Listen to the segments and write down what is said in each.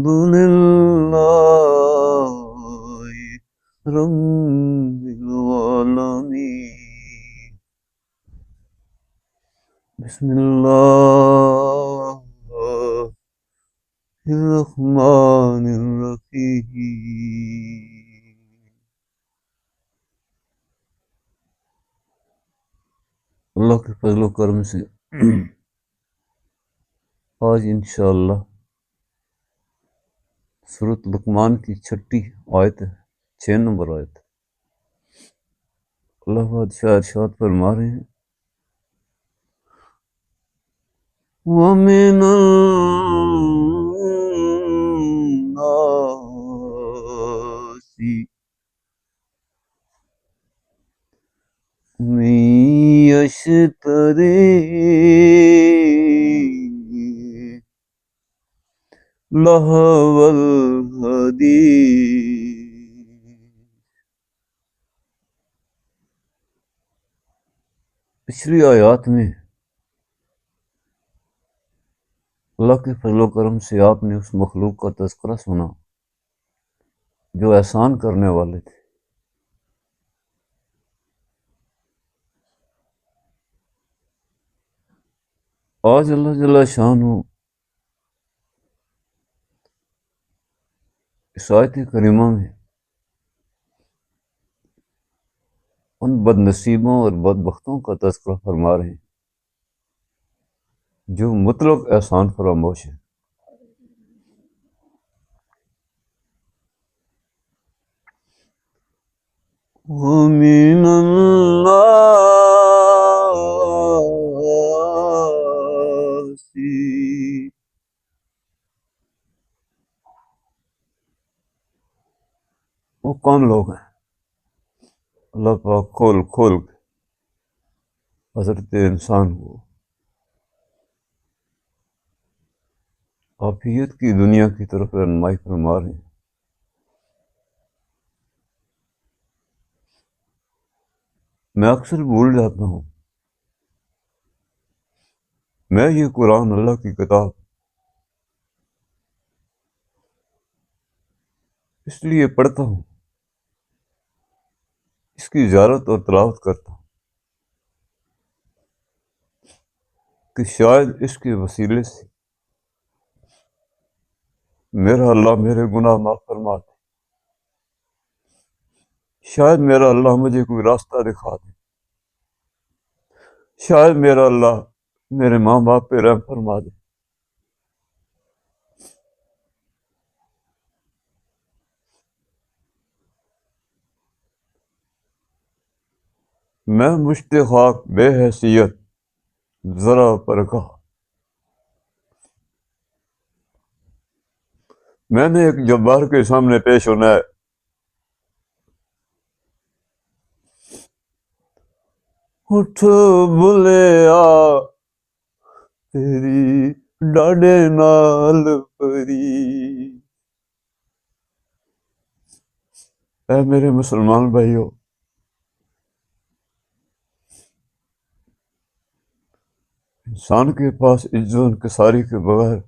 لله رب العالمين بسم الله الرحمن الرحیم. اللہ کے فضل و کرم سے آج انشاءاللہ سورۃ لقمان کی 6 آیت ہے، 6 نمبر آیت. اللہ بادشاہ ارشاد فرما رہے ہیں وَمِنَ النَّاسِ مَن يَشْتَرِي لَهْوَ الْحَدِيثِ. پچھلی آیات میں اللہ کے فضل و کرم سے آپ نے اس مخلوق کا تذکرہ سنا جو احسان کرنے والے تھے. آج اللہ جل شانہ اس آیت کریمہ میں ان بد نصیبوں اور بدبختوں کا تذکرہ فرما رہے ہیں جو مطلق احسان فراموش ہے. وَمِنَ النَّاسِ وہ کون لوگ ہیں؟ اللہ پاک کھول کے حضرت انسان کو عافیت کی دنیا کی طرف رہنمائی فرما رہے ہیں. میں اکثر بھول جاتا ہوں، میں یہ قرآن اللہ کی کتاب اس لیے پڑھتا ہوں، اس کی زیارت اور تلاوت کرتا ہوں کہ شاید اس کے وسیلے سے میرا اللہ میرے گناہ معاف فرما دے، شاید میرا اللہ مجھے کوئی راستہ دکھا دے، شاید میرا اللہ میرے ماں باپ پہ رحم فرما دے. میں مشت خاک بے حیثیت ذرا پر کہا، میں نے ایک جبار کے سامنے پیش ہونا ہے. اٹھ بلے آ تیری ڈاڈے نال پری. اے میرے مسلمان بھائیو، انسان کے پاس عزت و انکساری کے بغیر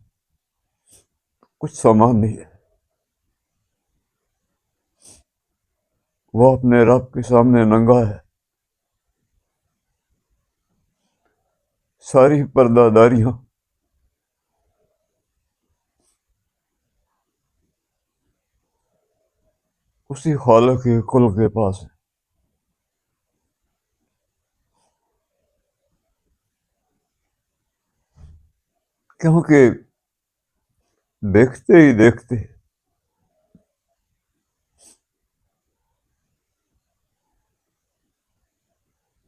کچھ سامان نہیں ہے. وہ اپنے رب کے سامنے ننگا ہے. ساری پردہ داریاں اسی خالق کل کے پاس ہے. کیونکہ دیکھتے ہی دیکھتے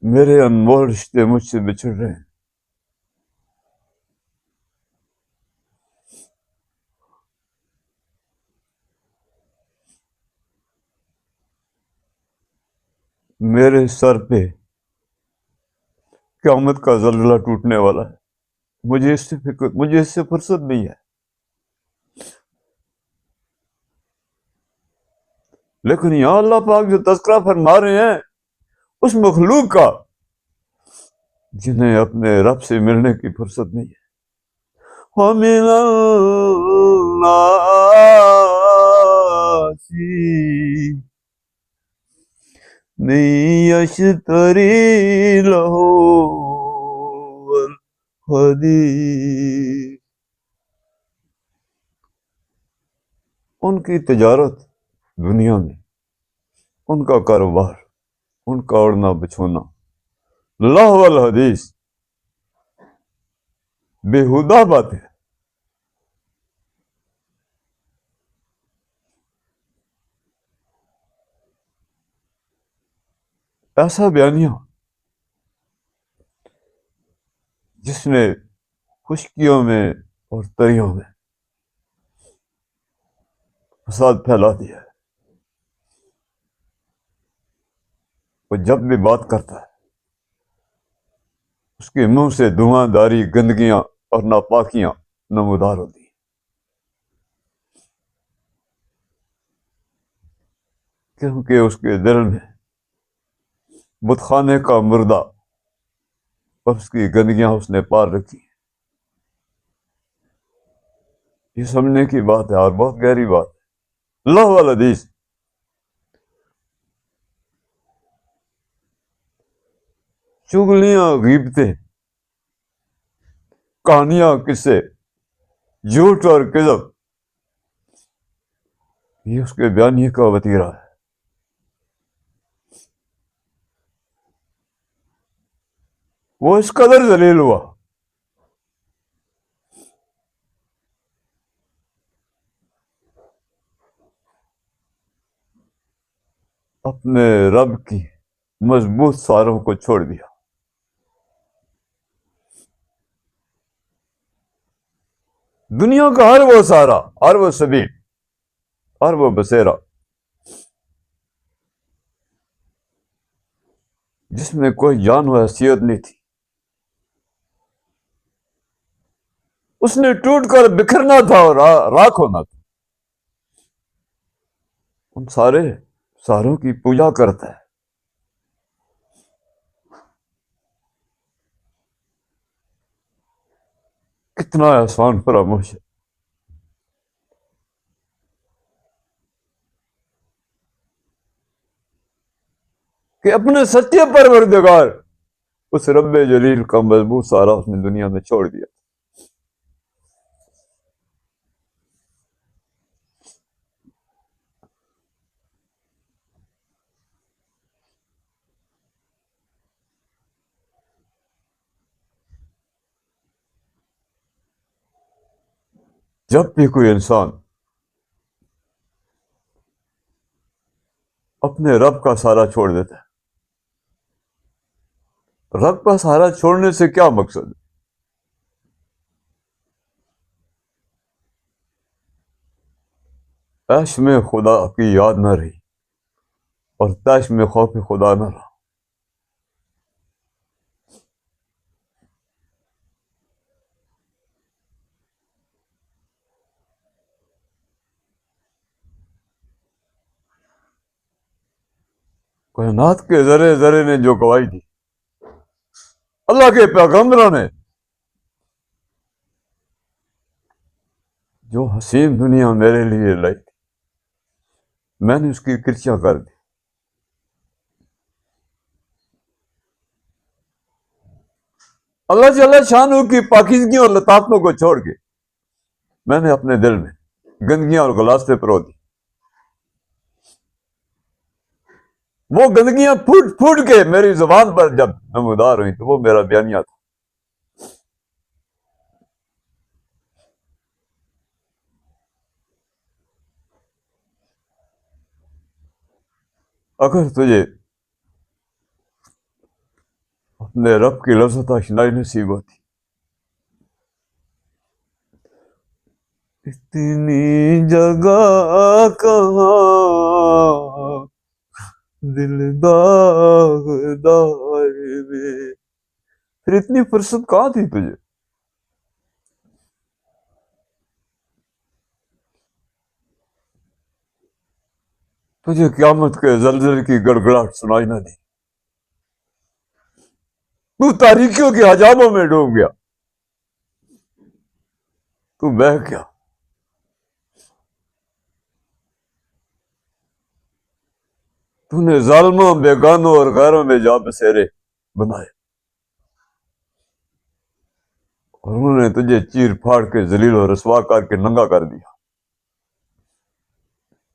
میرے انمول رشتے مجھ سے بچھڑ رہے ہیں. میرے سر پہ قیامت کا زلزلہ ٹوٹنے والا ہے. مجھے اس سے فرصت نہیں ہے. لیکن یہاں اللہ پاک جو تذکرہ فرما رہے ہیں اس مخلوق کا جنہیں اپنے رب سے ملنے کی فرصت نہیں ہے. وَمِنَ النَّاسِ نہیں اشتری لہو الحدیث. ان کی تجارت دنیا میں، ان کا کاروبار، ان کا اڑنا بچھونا لہو الحدیث، بےہودہ بات ہے. ایسا بیانیہ جس نے خشکیوں میں اور تریوں میں فساد پھیلا دیا ہے. وہ جب بھی بات کرتا ہے اس کے منہ سے دھواں داری، گندگیاں اور ناپاکیاں نمودار ہوتی ہیں. کیونکہ اس کے دل میں بت خانے کا مردہ اور اس کی گندگیاں اس نے پار رکھی ہیں. یہ سمجھنے کی بات ہے اور بہت گہری بات ہے. لہو الحدیث، چغلیاں، غیبتیں، کہانیاں، قصے، جھوٹ اور کذب، یہ اس کے بیانیے کا وتیرہ ہے. وہ اس قدر ذلیل ہوا اپنے رب کی مضبوط ساروں کو چھوڑ دیا. دنیا کا ہر وہ سارا، ہر وہ سبیل، ہر وہ بسیرا جس میں کوئی جان و حیثیت نہیں تھی، اس نے ٹوٹ کر بکھرنا تھا اور راکھ ہونا تھا. ان ساروں کی پوجا کرتا ہے. کتنا احسان فراموش ہے کہ اپنے سچے پروردگار اس رب جلیل کا مضبوط سارا اس نے دنیا میں چھوڑ دیا. جب بھی کوئی انسان اپنے رب کا سہارا چھوڑ دیتا ہے، رب کا سہارا چھوڑنے سے کیا مقصد ہے؟ عیش میں خدا کی یاد نہ رہی اور تیش میں خوف خدا نہ رہا. کائنات کے ذرے ذرے نے جو گواہی دی، اللہ کے پیغمبروں نے جو حسین دنیا میرے لیے لائی تھی، میں نے اس کی کرچیاں کر دی. اللہ جل شانہ کی پاکیزگیوں اور لطافتوں کو چھوڑ کے میں نے اپنے دل میں گندگیاں اور غلاظتیں پرو دی. وہ گندگیاں پھوٹ پھوٹ کے میری زبان پر جب نمودار ہوئی تو وہ میرا بیانیہ تھا. اگر تجھے اپنے رب کی لذت آشنائی نصیب ہوتی، اتنی جگہ کہاں دل داغدار میں، پھر اتنی فرصت کہاں تھی تجھے؟ تجھے قیامت کے زلزلے کی گڑگڑاہٹ سنائی نہ دی، تو تاریکیوں کے حجابوں میں ڈوب گیا، تو بہہ گیا. تو نے ظالموں بیگانوں اور غیروں میں جا بسیرے بنائے، اور انہوں نے تجھے چیر پھاڑ کے ذلیل و رسوا کر کے ننگا کر دیا۔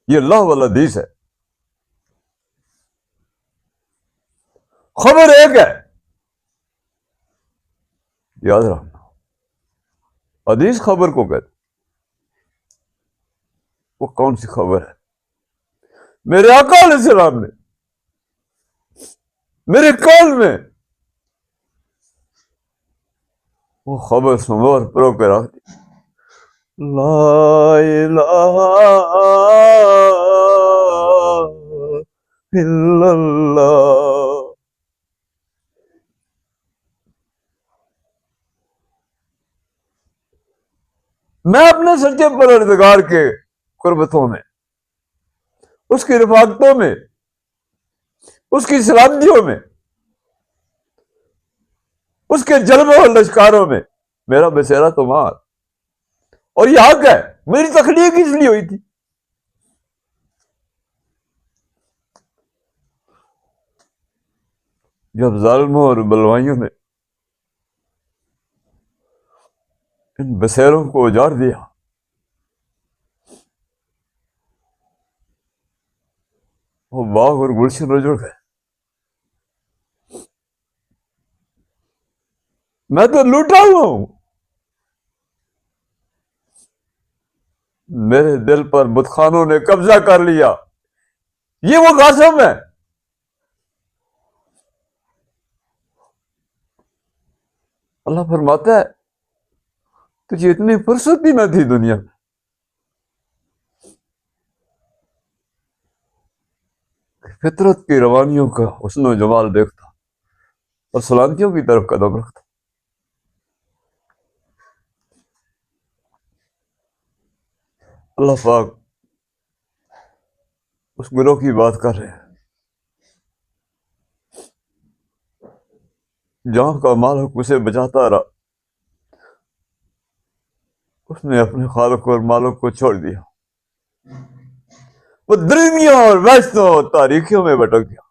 یہ اللہ والا حدیث ہے، خبر ایک ہے، یاد رکھنا۔ حدیث خبر کو کہتے، وہ کون سی خبر ہے؟ میرے آقا علیہ السلام نے میرے قول میں وہ خبر سنور پرو کے رکھ دی۔ لا الہ الا اللہ۔ میں اپنے سچے پروردگار کے قربتوں میں، اس کی رفاقتوں میں، اس کی سلامتیوں میں، اس کے جلووں اور لشکاروں میں میرا بسیرا تمہار، اور یہ حق ہے۔ میری تخلیق اس لیے ہوئی تھی۔ جب ظالموں اور بلوائیوں نے ان بسیروں کو اجاڑ دیا، وہ باغ اور گلشن اجڑ گئے۔ میں تو لوٹا ہوا ہوں، میرے دل پر بتخانوں نے قبضہ کر لیا۔ یہ وہ قاسم ہے۔ اللہ فرماتا ہے تجھے اتنی فرصت بھی نہ تھی دنیا میں، فطرت کی روانیوں کا حسن و جمال دیکھتا اور سلامتیوں کی طرف قدم رکھتا۔ اللہ پاک اس گروہ کی بات کر رہے ہیں جہاں کا مالک اسے بچاتا رہا، اس نے اپنے خالق اور مالک کو چھوڑ دیا، وہ درمیوں اور وحشتوں اور تاریکیوں میں بھٹک گیا۔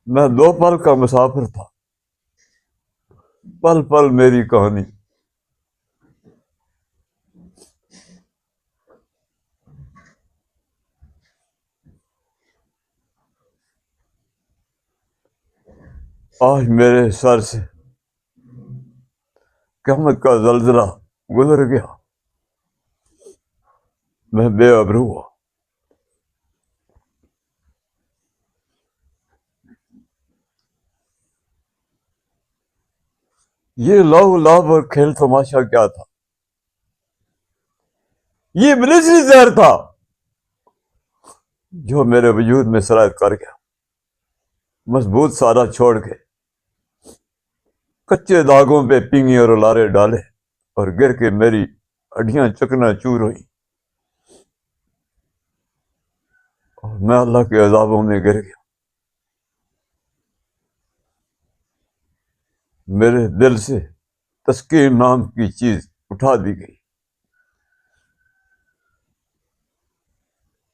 میں 2 پل کا مسافر تھا، پل پل میری کہانی۔ آج میرے سر سے قیامت کا زلزلہ گزر گیا، میں بے ابرو ہوا۔ یہ لو لعب اور کھیل تماشا کیا تھا؟ یہ ابلیسی زہر تھا جو میرے وجود میں سرایت کر گیا، مضبوط سارا چھوڑ کے کچے داغوں پہ پینگی اور لارے ڈالے، اور گر کے میری ہڈیاں چکنا چور ہوئی، اور میں اللہ کے عذابوں میں گر گیا۔ میرے دل سے تسکین نام کی چیز اٹھا دی گئی،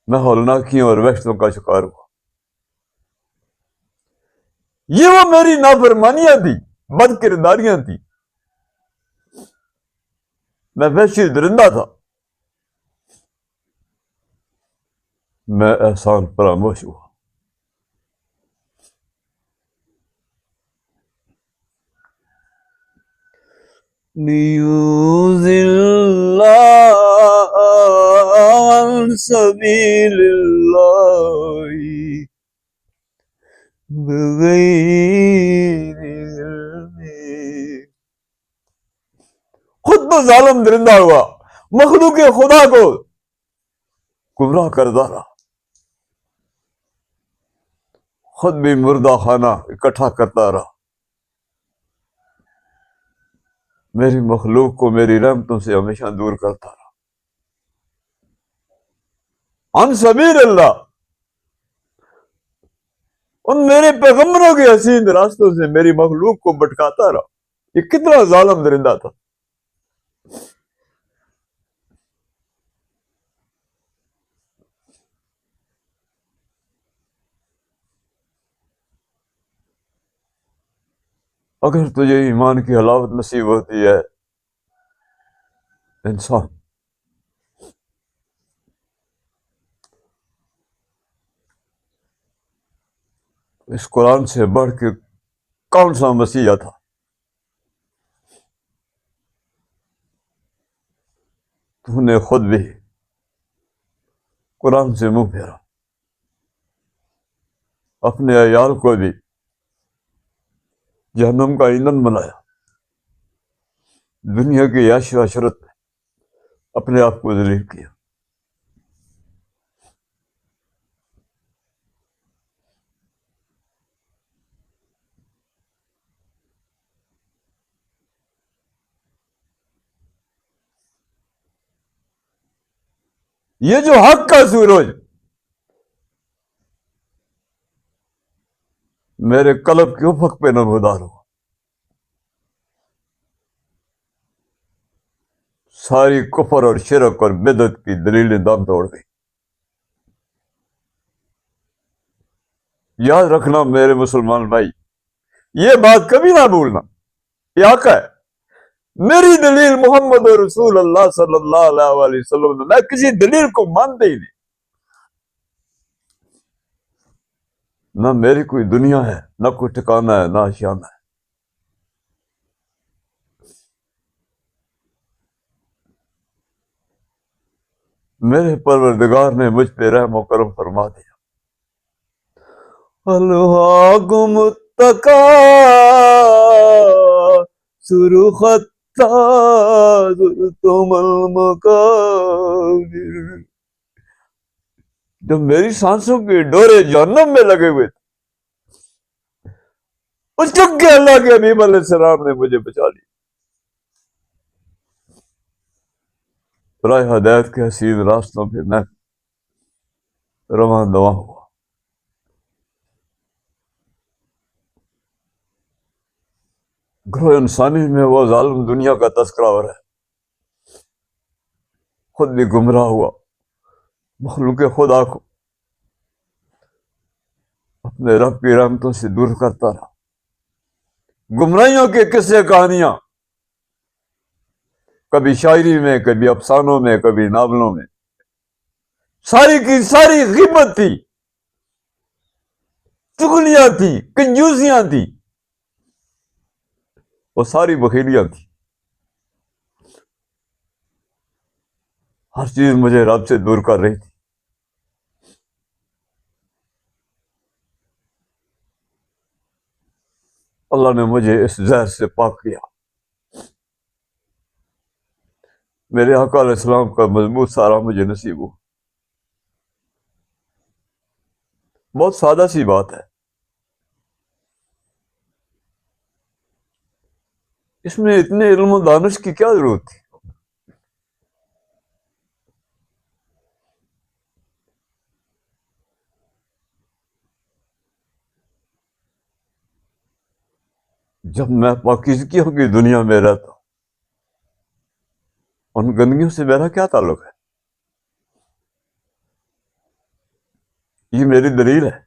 میں ہولناکیوں اور وحشتوں کا شکار ہوا۔ یہ وہ میری نافرمانیاں تھی، بد کرداریاں تھی، میں وحشی درندہ تھا، میں احسان فراموش ہوا۔ لیضل عن سبیل اللہ بغیر علم، خود تو ظالم درندہ ہوا، مخلوق خدا کو گمراہ کرتا رہا، خود بھی مردہ خانہ اکٹھا کرتا رہا، میری مخلوق کو میری رحمتوں سے ہمیشہ دور کرتا رہا۔ عن سبیل اللہ، ان میرے پیغمبروں کے حسین راستوں سے میری مخلوق کو بھٹکاتا رہا۔ یہ کتنا ظالم درندہ تھا۔ اگر تجھے ایمان کی حلاوت نصیب ہوتی ہے انسان، اس قرآن سے بڑھ کے کون سا مسیحا تھا؟ تو نے خود بھی قرآن سے منہ پھیرا، اپنے عیال کو بھی جہنم کا ایندھن بنایا، دنیا کی عیش و عشرت میں اپنے آپ کو ذلیل کیا۔ یہ جو حق کا سورج میرے قلب کے افق پہ نمودار ہو، ساری کفر اور شرک اور بدعت کی دلیلیں دم توڑ گئی۔ یاد رکھنا میرے مسلمان بھائی، یہ بات کبھی نہ بھولنا، یہ حق ہے۔ میری دلیل محمد رسول اللہ صلی اللہ علیہ وسلم، میں کسی دلیل کو مانتے ہی نہیں، نہ میری کوئی دنیا ہے، نہ کوئی ٹھکانہ ہے، نہ آشیانہ ہے۔ میرے پروردگار نے مجھ پہ رحم و کرم فرما دیا۔ الہاکم التکاثر حتی زرتم المقابر۔ جب میری سانسوں کے ڈورے جہنم میں لگے ہوئے تھے، اس چک کے اللہ کے حبیب علیہ السلام نے مجھے بچا لیا۔ راہ ہدایت کے حسین راستوں پہ میں رواں دواں ہوا۔ گروہ انسانی میں وہ ظالم دنیا کا تذکرہ ہو رہا ہے، خود بھی گمراہ ہوا، مخلوق خدا کو اپنے رب کی رحمتوں سے دور کرتا رہا۔ گمراہیوں کے قصے کہانیاں، کبھی شاعری میں، کبھی افسانوں میں، کبھی ناولوں میں، ساری کی ساری غیبت تھی، چغلیاں تھیں، کنجوسیاں تھیں، وہ ساری بخیلیاں تھیں۔ ہر چیز مجھے رب سے دور کر رہی تھی۔ اللہ نے مجھے اس زہر سے پاک کیا۔ میرے آقا علیہ السلام کا مضبوط سہارا مجھے نصیب ہوا۔ بہت سادہ سی بات ہے، اس میں اتنے علم و دانش کی کیا ضرورت تھی؟ جب میں پاکیزگیوں کی دنیا میں رہتا ہوں، ان گندگیوں سے میرا کیا تعلق ہے؟ یہ میری دلیل ہے۔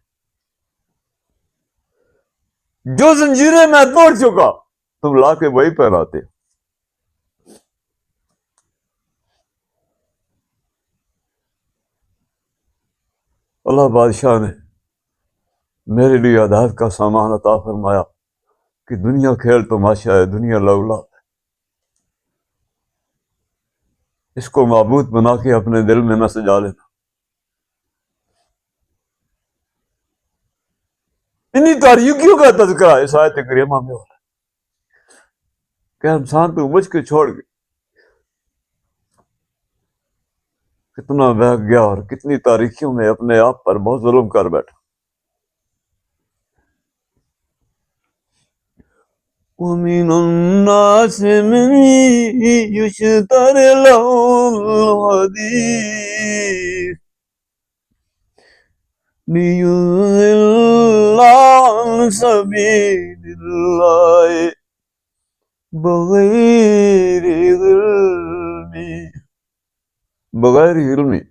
جو زنجیریں میں توڑ چکا، تم لا کے وہی پہناتے ہو۔ اللہ بادشاہ نے میرے لیے ہدایت کا سامان عطا فرمایا کہ دنیا کھیل تماشا ہے، دنیا لولا ہے، اس کو معبود بنا کے اپنے دل میں نہ سجا لینا۔ انہی تاریکیوں کا تذکرہ اس آیت کریمہ میں ہو رہا ہے کہ انسان تو مجھ کے چھوڑ کے کتنا بہک گیا اور کتنی تاریکیوں میں اپنے آپ پر بہت ظلم کر بیٹھا۔ وَمِنَ النَّاسِ مَن يَشْتَرِي لَهْوَ الْحَدِيثِ لِيُضِلَّ عَن سَبِيلِ اللَّهِ بغیر علمی، بغیر علمی،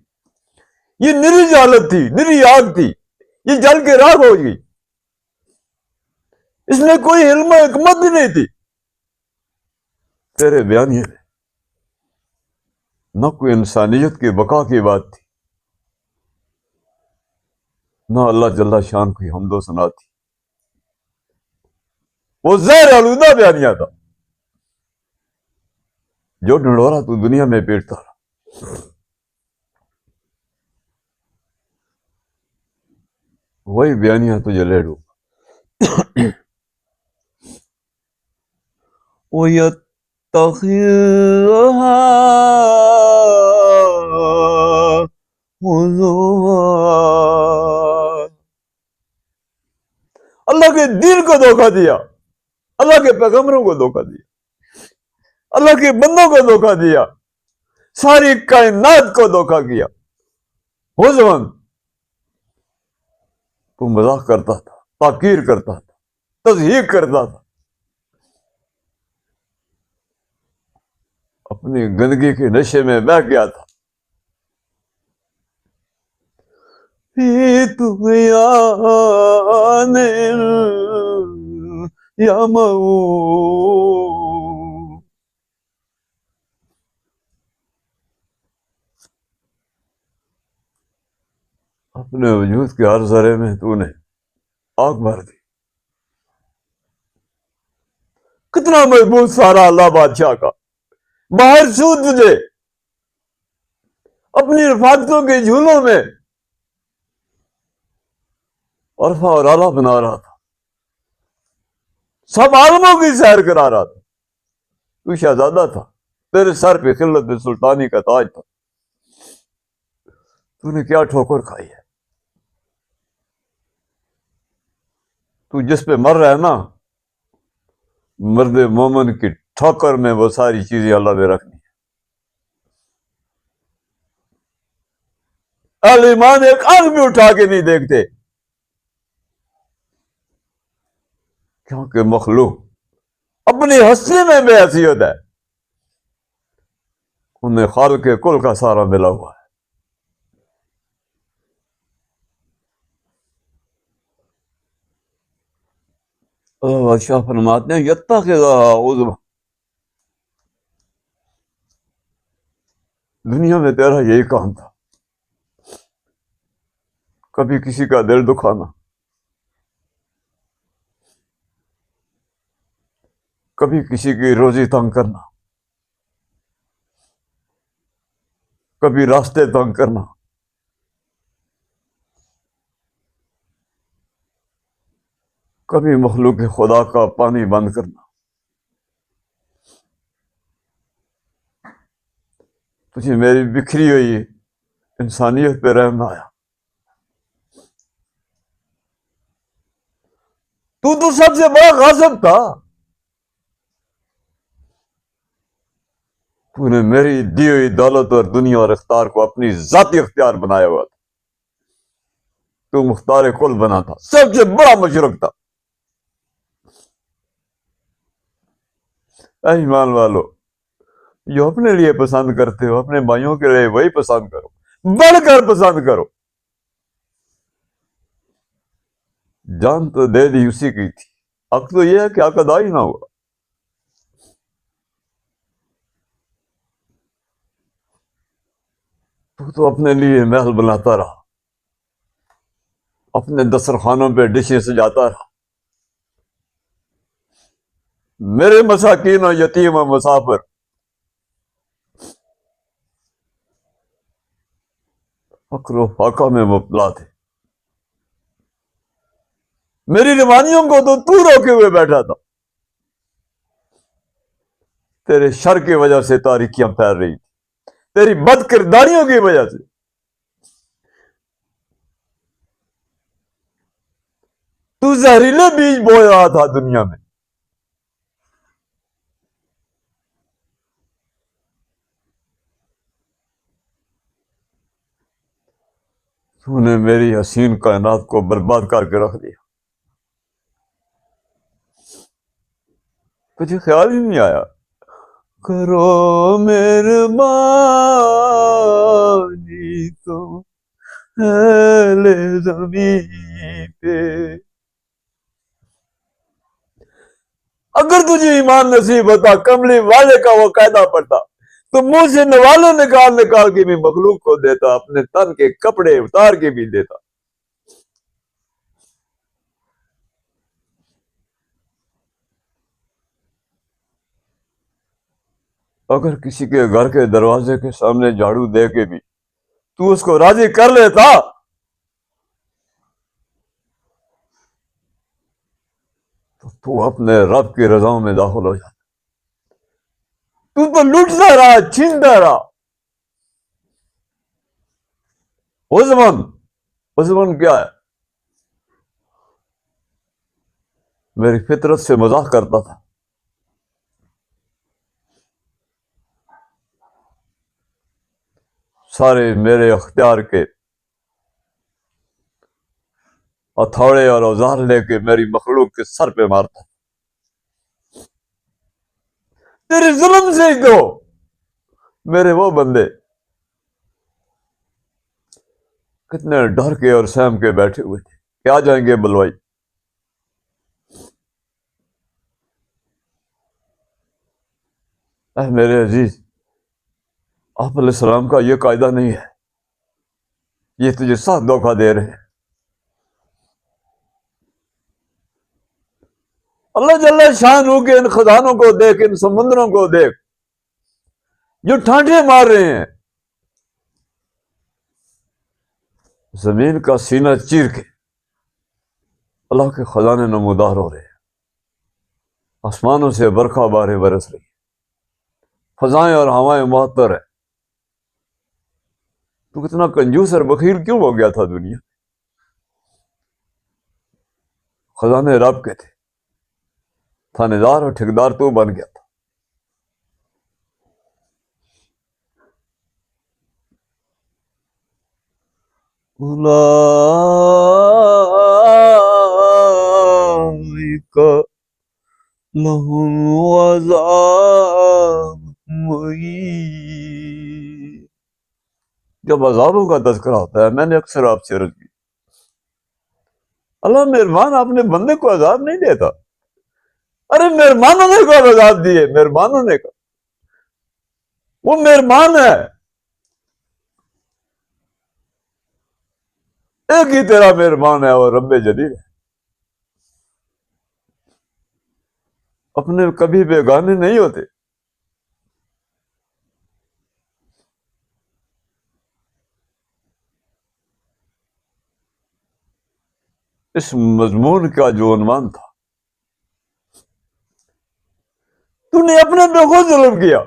یہ نری جالت تھی، نری آگ تھی، یہ جل کے راکھ ہو گئی، اس میں کوئی علم و حکمت بھی نہیں تھی تیرے بیانیے میں، نہ کوئی انسانیت کی بقا کی بات تھی، نہ اللہ جل شان کی حمد و ثنا تھی، وہ زہر آلودہ بیانیہ تھا جو ڈھنڈورا تو دنیا میں پیٹتا رہا۔ وہی بیانیہ تجھے لے ڈوں، وَيَتَّخِذُهَا هُزُوًا، اللہ کے دین کو دھوکہ دیا، اللہ کے پیغمبروں کو دھوکہ دیا، اللہ کے بندوں کو دھوکہ دیا، ساری کائنات کو دھوکہ کیا۔ حضون، تو مذاق کرتا تھا، تحقیر کرتا تھا، تضحیق کرتا تھا، اپنی گندگی کے نشے میں بہہ گیا تھا۔ فی طغیان یعمہون، اپنے وجود کے ہر ذرے میں تو نے آگ بھر دی۔ کتنا مضبوط سارا اللہ بادشاہ کا، باہر سو تجھے اپنی رفاقتوں کے جھولوں میں عرفہ اور اعلیٰ بنا رہا تھا، سب عالموں کی سیر کرا رہا تھا، تو شہزادہ تھا، تیرے سر پہ خلت سلطانی کا تاج تھا، تو نے کیا ٹھوکر کھائی ہے۔ تو جس پہ مر رہا ہے نا، مرد مومن کی ٹھوکر میں وہ ساری چیزیں اللہ نے رکھنی۔ اہل ایمان ایک آنکھ بھی اٹھا کے نہیں دیکھتے، کیونکہ مخلوق اپنی ہستی میں بے حیثیت ہے، انہیں خالق کل کا سارا ملا ہوا ہے۔ اللہ بادشاہ فرماتے ہیں یتخذها عذوا، دنیا میں تیرا یہی کام تھا، کبھی کسی کا دل دکھانا، کبھی کسی کی روزی تنگ کرنا، کبھی راستے تنگ کرنا، کبھی مخلوق خدا کا پانی بند کرنا۔ تجھے میری بکھری ہوئی انسانیت پہ رحم نہ آیا۔ تو سب سے بڑا غاصب تھا، تو نے میری دی ہوئی دولت اور دنیا اور اختیار کو اپنی ذاتی اختیار بنایا ہوا تھا، تو مختار کل بنا تھا، سب سے بڑا مشرک تھا۔ اے ایمان والو، جو اپنے لیے پسند کرتے ہو اپنے بھائیوں کے لیے وہی پسند کرو، بڑھ کر پسند کرو۔ جان تو دے دی اسی کی تھی، حق تو یہ ہے کہ حق ادا ہی نہ ہوا۔ تو اپنے لیے محل بناتا رہا، اپنے دسترخوانوں پہ ڈشیں سجاتا رہا، میرے مساکین و یتیم و مسافر فقر و فاقہ میں مبتلا تھے، میری روانیوں کو تو روکے ہوئے بیٹھا تھا، تیرے شر کی وجہ سے تاریکیاں پھیل رہی تھی، تیری بد کرداریوں کی وجہ سے۔ تو زہریلے بیج بو رہا تھا دنیا میں، تو نے میری حسین کائنات کو برباد کر کے رکھ دیا۔ کچھ خیال ہی نہیں آیا. کرو مہربانی تو اہل زمین پہ. اگر تجھے ایمان نصیب ہوتا کملی والے کا وہ قاعدہ پڑتا تو منہ سے نوالے نکال نکال کے بھی مخلوق کو دیتا, اپنے تن کے کپڑے اتار کے بھی دیتا. اگر کسی کے گھر کے دروازے کے سامنے جھاڑو دے کے بھی تو اس کو راضی کر لیتا تو اپنے رب کی رضاؤں میں داخل ہو جاتا. تو لوٹتا رہا, چھینتا رہا. عثمان کیا ہے؟ میری فطرت سے مذاق کرتا تھا. سارے میرے اختیار کے ہتھوڑے اور اوزار لے کے میری مخلوق کے سر پہ مارتا. تیرے ظلم سے ہی تو میرے وہ بندے کتنے ڈر کے اور سہم کے بیٹھے ہوئے تھے کہ آ جائیں گے بلوائی. اے میرے عزیز, آپ علیہ السلام کا یہ قاعدہ نہیں ہے, یہ تجھے ساتھ دھوکہ دے رہے ہیں. اللہ جل شان ہو کے ان خزانوں کو دیکھ, ان سمندروں کو دیکھ جو ٹھانٹے مار رہے ہیں. زمین کا سینہ چیر کے اللہ کے خزانے نمودار ہو رہے ہیں. آسمانوں سے برکھا باریں برس رہی ہیں, فضائیں اور ہوائیں معطر ہیں. تو کتنا کنجوس اور بخیل کیوں ہو گیا تھا دنیا؟ خزانے رب کے تھے, تھانیدار اور ٹھیکدار تو بن گیا تھا. اولئک لہم عذاب مہین. جب عذابوں کا تذکرہ ہوتا ہے, میں نے اکثر آپ سے عرض کی, اللہ مہربان اپنے بندے کو عذاب نہیں دیتا. ارے مہربانوں نے کو عذاب دیے, مہربانوں نے کا, وہ مہربان ہے. ایک ہی تیرا مہربان ہے اور رب جلیل ہے. اپنے کبھی بیگانے نہیں ہوتے. اس مضمون کا جو عنوان تھا, تو نے اپنے پہ خود ظلم کیا.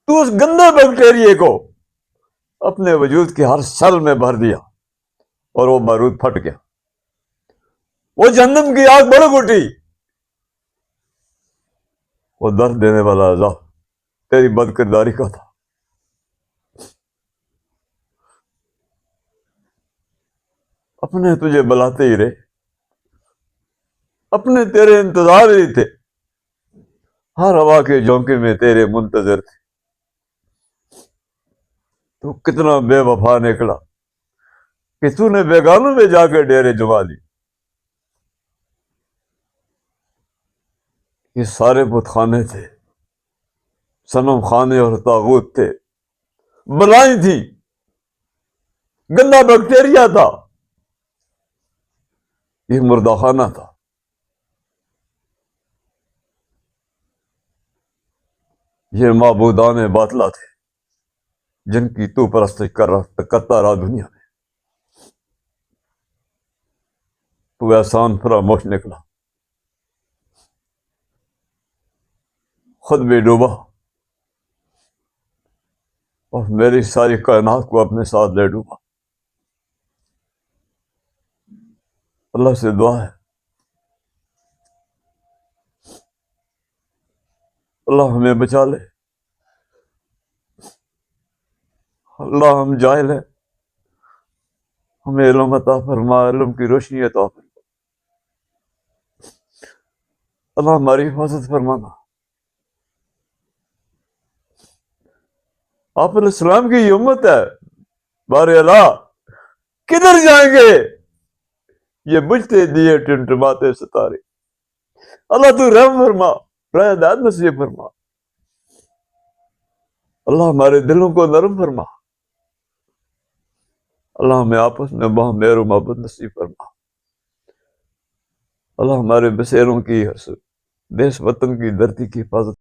تو اس گندے بیکٹیریے کو اپنے وجود کے ہر سیل میں بھر دیا اور وہ بارود پھٹ گیا. وہ جہنم کی آگ بڑک اٹھی. وہ درد دینے والا عذاب تیری بد کرداری کا تھا. اپنے تجھے بلاتے ہی رہے, اپنے تیرے انتظار ہی تھے, ہر ہوا کے جھونکے میں تیرے منتظر تھے. تو کتنا بے وفا نکلا کہ تو نے بیگانوں میں جا کے ڈیرے جما لی. یہ سارے بت خانے تھے, صنم خانے اور طاغوت تھے, بلائیں تھیں, گندا بیکٹیریا تھا, یہ مردہ خانہ تھا. یہ معبودان باطلہ تھے جن کی تو پرستش کرتا رہا دنیا میں. تو احسان فراموش نکلا, خود بھی ڈوبا اور میری ساری کائنات کو اپنے ساتھ لے ڈوبا. اللہ سے دعا ہے, اللہ ہمیں بچا لے. اللہ ہم جاہل ہیں, ہمیں علم عطا فرما, علم کی روشنی عطا فرما. اللہ ہماری حفاظت فرمانا۔ آپ علیہ السلام کی یہ امت ہے، بار اللہ کدھر جائیں گے؟ یہ بجھتے دیے ٹمٹماتے ستارے۔ اللہ تو رحم فرما، رحمت نصیب فرما، اللہ ہمارے دلوں کو نرم فرما، اللہ ہمیں آپس میں باہم مہر و محبت نصیب فرما، اللہ ہمارے بسیروں کی، دیش وطن کی، دھرتی کی حفاظت